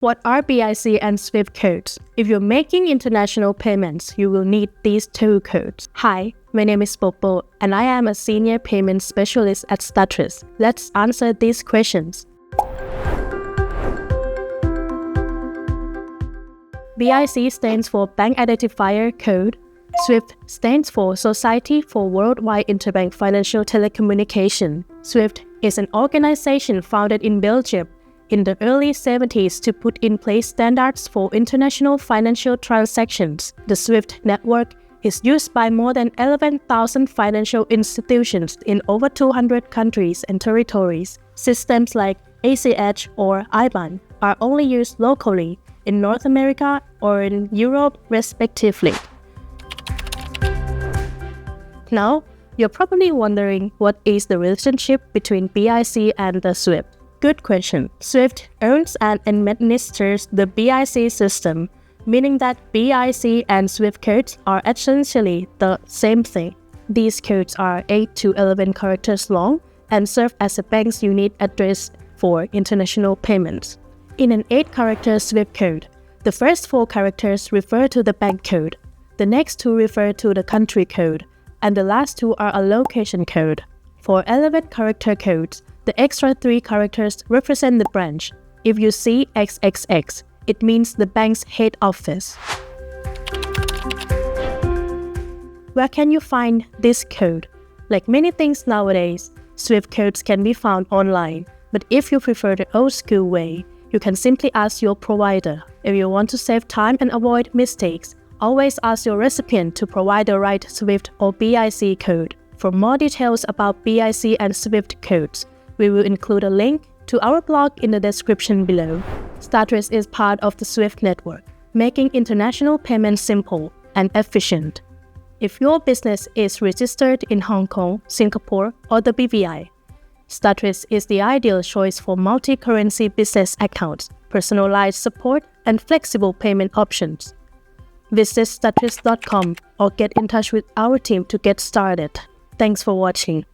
What are BIC and SWIFT codes? If you're making international payments, you will need these two codes. Hi, my name is Popo, and I am a senior payment specialist at Statrys. Let's answer these questions. BIC stands for Bank Identifier Code. SWIFT stands for Society for Worldwide Interbank Financial Telecommunication. SWIFT is an organization founded in Belgium in the early 70s to put in place standards for international financial transactions. The SWIFT network is used by more than 11,000 financial institutions in over 200 countries and territories. Systems like ACH or IBAN are only used locally in North America or in Europe, respectively. Now, you're probably wondering what is the relationship between BIC and the SWIFT. Good question. SWIFT owns and administers the BIC system, meaning that BIC and SWIFT codes are essentially the same thing. These codes are 8 to 11 characters long and serve as a bank's unique address for international payments. In an 8-character SWIFT code, the first 4 characters refer to the bank code, the next 2 refer to the country code, and the last 2 are a location code. For 11-character codes, the extra 3 characters represent the branch. If you see XXX, it means the bank's head office. Where can you find this code? Like many things nowadays, SWIFT codes can be found online, but if you prefer the old-school way, you can simply ask your provider. If you want to save time and avoid mistakes, always ask your recipient to provide the right SWIFT or BIC code. For more details about BIC and SWIFT codes, we will include a link to our blog in the description below. Statrys is part of the SWIFT network, making international payments simple and efficient. If your business is registered in Hong Kong, Singapore, or the BVI, Statrys is the ideal choice for multi-currency business accounts, personalized support, and flexible payment options. Visit statrys.com or get in touch with our team to get started. Thanks for watching.